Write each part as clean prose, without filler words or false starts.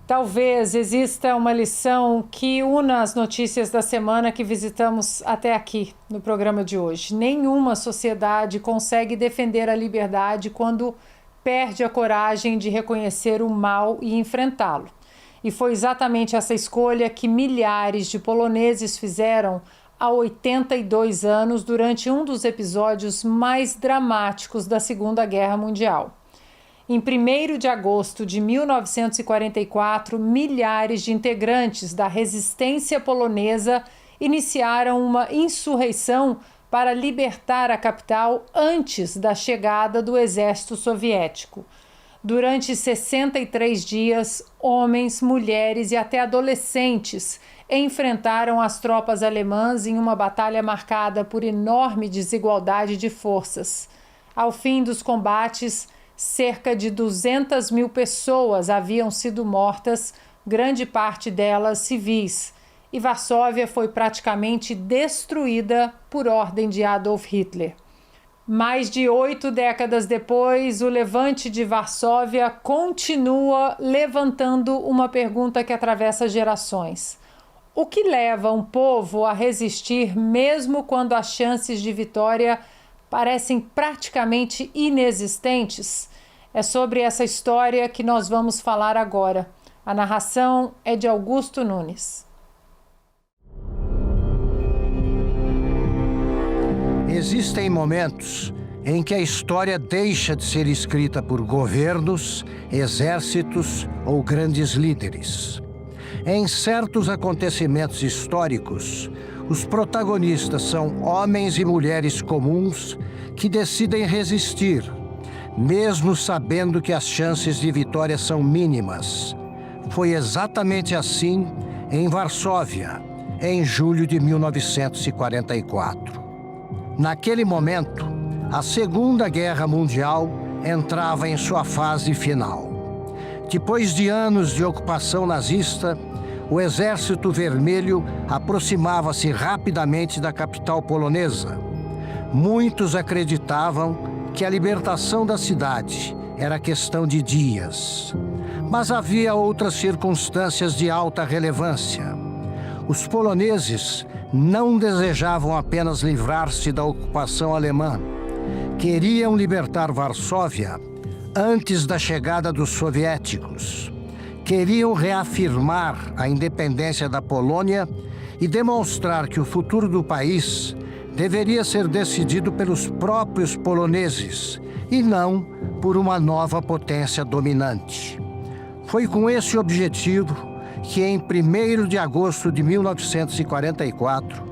Talvez exista uma lição que una as notícias da semana que visitamos até aqui no programa de hoje. Nenhuma sociedade consegue defender a liberdade quando perde a coragem de reconhecer o mal e enfrentá-lo. E foi exatamente essa escolha que milhares de poloneses fizeram há 82 anos durante um dos episódios mais dramáticos da Segunda Guerra Mundial. Em 1º de agosto de 1944, milhares de integrantes da resistência polonesa iniciaram uma insurreição para libertar a capital antes da chegada do exército soviético. Durante 63 dias, homens, mulheres e até adolescentes enfrentaram as tropas alemãs em uma batalha marcada por enorme desigualdade de forças. Ao fim dos combates, cerca de 200 mil pessoas haviam sido mortas, grande parte delas civis, e Varsóvia foi praticamente destruída por ordem de Adolf Hitler. Mais de 8 décadas depois, o levante de Varsóvia continua levantando uma pergunta que atravessa gerações. O que leva um povo a resistir mesmo quando as chances de vitória parecem praticamente inexistentes? É sobre essa história que nós vamos falar agora. A narração é de Augusto Nunes. Existem momentos em que a história deixa de ser escrita por governos, exércitos ou grandes líderes. Em certos acontecimentos históricos, os protagonistas são homens e mulheres comuns que decidem resistir, mesmo sabendo que as chances de vitória são mínimas. Foi exatamente assim em Varsóvia, em julho de 1944. Naquele momento, a Segunda Guerra Mundial entrava em sua fase final. Depois de anos de ocupação nazista, o Exército Vermelho aproximava-se rapidamente da capital polonesa. Muitos acreditavam que a libertação da cidade era questão de dias. Mas havia outras circunstâncias de alta relevância. Os poloneses não desejavam apenas livrar-se da ocupação alemã. Queriam libertar Varsóvia antes da chegada dos soviéticos. Queriam reafirmar a independência da Polônia e demonstrar que o futuro do país deveria ser decidido pelos próprios poloneses e não por uma nova potência dominante. Foi com esse objetivo que, em 1º de agosto de 1944,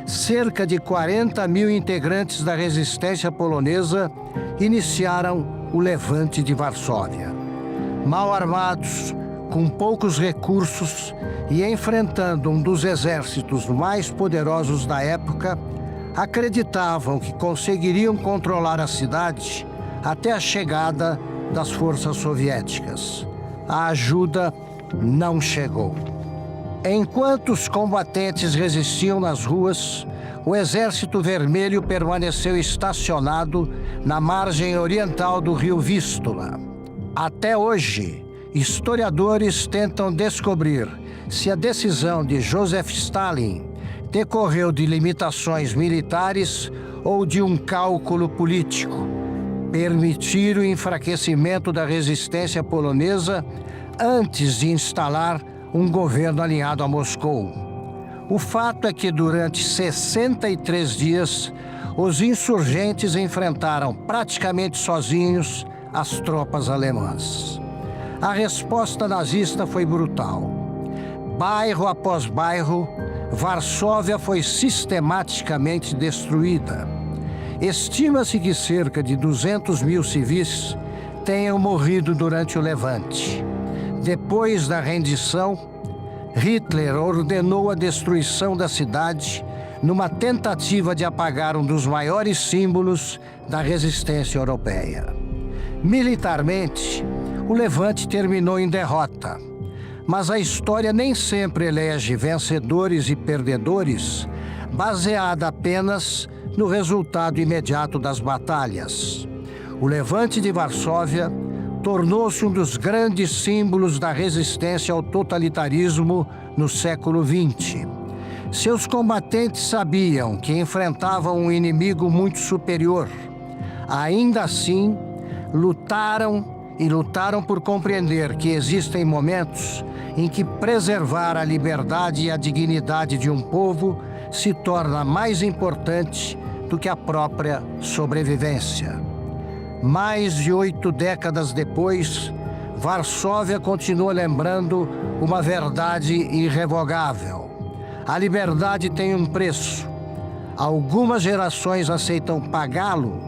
cerca de 40 mil integrantes da resistência polonesa iniciaram o levante de Varsóvia. Mal armados, com poucos recursos e enfrentando um dos exércitos mais poderosos da época, acreditavam que conseguiriam controlar a cidade até a chegada das forças soviéticas. A ajuda não chegou. Enquanto os combatentes resistiam nas ruas, o Exército Vermelho permaneceu estacionado na margem oriental do rio Vístula. Até hoje, historiadores tentam descobrir se a decisão de Joseph Stalin decorreu de limitações militares ou de um cálculo político. Permitir o enfraquecimento da resistência polonesa antes de instalar um governo alinhado a Moscou. O fato é que durante 63 dias, os insurgentes enfrentaram praticamente sozinhos as tropas alemãs. A resposta nazista foi brutal. Bairro após bairro, Varsóvia foi sistematicamente destruída. Estima-se que cerca de 200 mil civis tenham morrido durante o levante. Depois da rendição, Hitler ordenou a destruição da cidade numa tentativa de apagar um dos maiores símbolos da resistência europeia. Militarmente, o levante terminou em derrota, mas a história nem sempre elege vencedores e perdedores baseada apenas no resultado imediato das batalhas. O levante de Varsóvia tornou-se um dos grandes símbolos da resistência ao totalitarismo no século XX. Seus combatentes sabiam que enfrentavam um inimigo muito superior. Ainda assim, lutaram por compreender que existem momentos em que preservar a liberdade e a dignidade de um povo se torna mais importante do que a própria sobrevivência. Mais de 8 décadas depois, Varsóvia continua lembrando uma verdade irrevogável. A liberdade tem um preço. Algumas gerações aceitam pagá-lo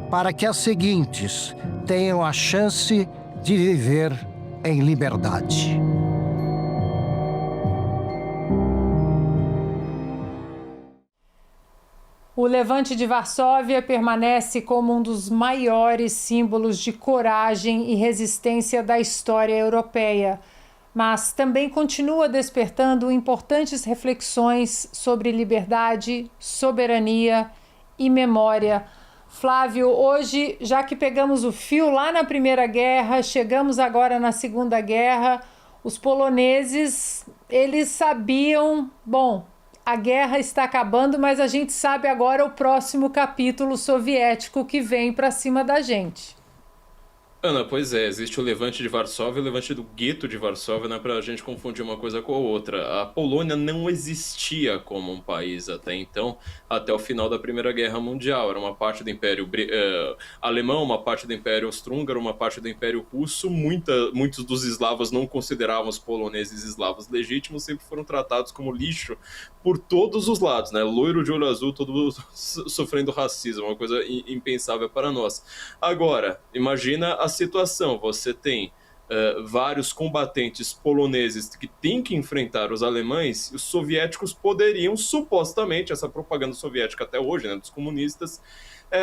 para que as seguintes tenham a chance de viver em liberdade. O Levante de Varsóvia permanece como um dos maiores símbolos de coragem e resistência da história europeia, mas também continua despertando importantes reflexões sobre liberdade, soberania e memória. Flávio, hoje, já que pegamos o fio lá na Primeira Guerra, chegamos agora na Segunda Guerra, os poloneses, eles sabiam, a guerra está acabando, mas a gente sabe agora o próximo capítulo soviético que vem para cima da gente. Ana, pois é, existe o Levante de Varsóvia e o Levante do Gueto de Varsóvia, não é pra gente confundir uma coisa com a outra. A Polônia não existia como um país até então, até o final da Primeira Guerra Mundial. Era uma parte do Império Alemão, uma parte do Império Austro-Húngaro, uma parte do Império Russo. Muitos dos eslavos não consideravam os poloneses eslavos legítimos, sempre foram tratados como lixo por todos os lados, né? Loiro de olho azul, todo mundo sofrendo racismo, uma coisa impensável para nós. Agora, imagina a situação, você tem vários combatentes poloneses que têm que enfrentar os alemães, e os soviéticos poderiam, supostamente, essa propaganda soviética até hoje, né, dos comunistas,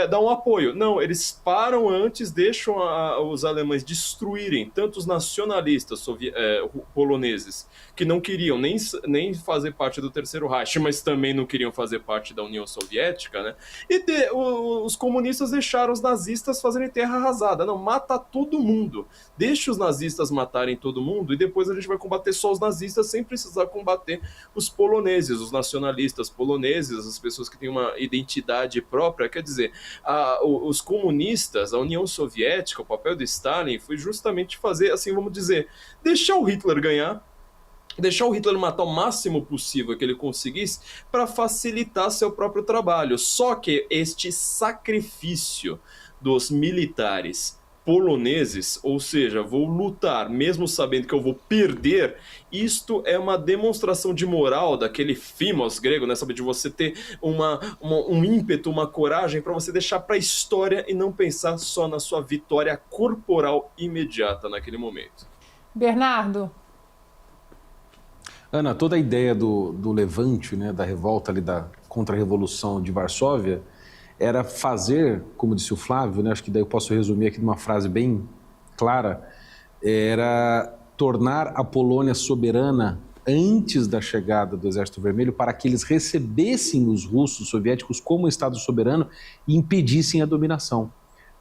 dar um apoio. Não, eles param antes, deixam os alemães destruírem tanto os nacionalistas poloneses, que não queriam nem fazer parte do Terceiro Reich, mas também não queriam fazer parte da União Soviética, né? E os comunistas deixaram os nazistas fazerem terra arrasada. Não, mata todo mundo. Deixa os nazistas matarem todo mundo e depois a gente vai combater só os nazistas sem precisar combater os poloneses, os nacionalistas poloneses, as pessoas que têm uma identidade própria. Quer dizer, os comunistas, a União Soviética, o papel de Stalin foi justamente fazer, assim, vamos dizer, deixar o Hitler ganhar, deixar o Hitler matar o máximo possível que ele conseguisse para facilitar seu próprio trabalho. Só que este sacrifício dos militares poloneses, ou seja, vou lutar mesmo sabendo que eu vou perder, isto é uma demonstração de moral daquele thymos grego, né? Sabe, de você ter um ímpeto, uma coragem para você deixar para a história e não pensar só na sua vitória corporal imediata naquele momento. Bernardo? Ana, toda a ideia do levante, né, da revolta ali da contra-revolução de Varsóvia, era fazer, como disse o Flávio, né, acho que daí eu posso resumir aqui numa frase bem clara, era tornar a Polônia soberana antes da chegada do Exército Vermelho para que eles recebessem os russos soviéticos como Estado soberano e impedissem a dominação.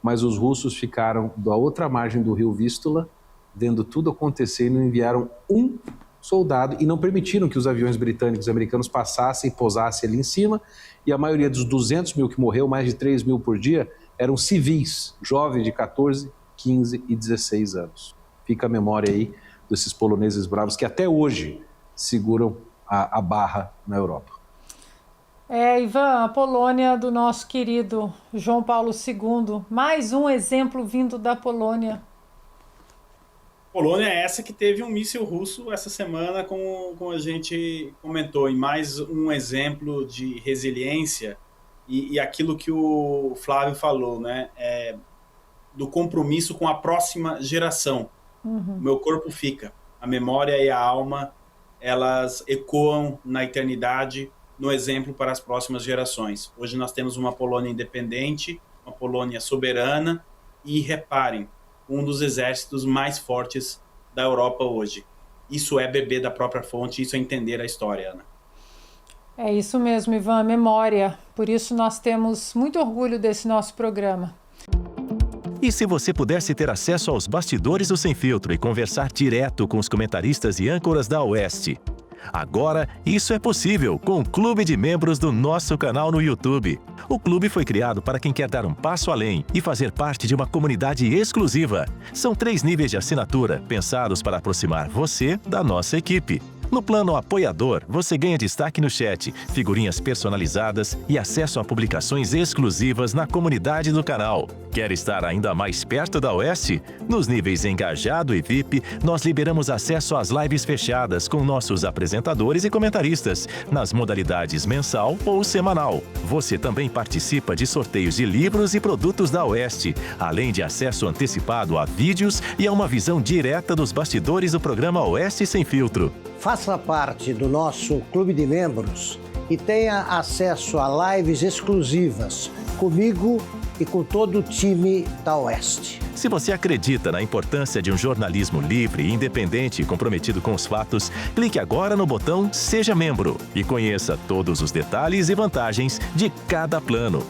Mas os russos ficaram da outra margem do rio Vístula, vendo tudo acontecer e não enviaram um soldado e não permitiram que os aviões britânicos e americanos passassem e pousassem ali em cima, e a maioria dos 200 mil que morreu, mais de 3 mil por dia, eram civis, jovens de 14, 15 e 16 anos. Fica a memória aí desses poloneses bravos que até hoje seguram a barra na Europa. Ivan, a Polônia do nosso querido João Paulo II, mais um exemplo vindo da Polônia. Polônia é essa que teve um míssil russo essa semana, como a gente comentou, e mais um exemplo de resiliência e aquilo que o Flávio falou, né, do compromisso com a próxima geração. Uhum. Meu corpo fica, a memória e a alma, elas ecoam na eternidade no exemplo para as próximas gerações. Hoje nós temos uma Polônia independente, uma Polônia soberana e, reparem, um dos exércitos mais fortes da Europa hoje. Isso é beber da própria fonte, isso é entender a história, Ana. É isso mesmo, Ivan, memória. Por isso nós temos muito orgulho desse nosso programa. E se você pudesse ter acesso aos bastidores do Sem Filtro e conversar direto com os comentaristas e âncoras da Oeste? Agora, isso é possível com o Clube de Membros do nosso canal no YouTube. O clube foi criado para quem quer dar um passo além e fazer parte de uma comunidade exclusiva. São 3 níveis de assinatura, pensados para aproximar você da nossa equipe. No plano apoiador, você ganha destaque no chat, figurinhas personalizadas e acesso a publicações exclusivas na comunidade do canal. Quer estar ainda mais perto da Oeste? Nos níveis Engajado e VIP, nós liberamos acesso às lives fechadas com nossos apresentadores e comentaristas, nas modalidades mensal ou semanal. Você também participa de sorteios de livros e produtos da Oeste, além de acesso antecipado a vídeos e a uma visão direta dos bastidores do programa Oeste Sem Filtro. Faça parte do nosso clube de membros e tenha acesso a lives exclusivas comigo e com todo o time da Oeste. Se você acredita na importância de um jornalismo livre, independente e comprometido com os fatos, clique agora no botão Seja Membro e conheça todos os detalhes e vantagens de cada plano.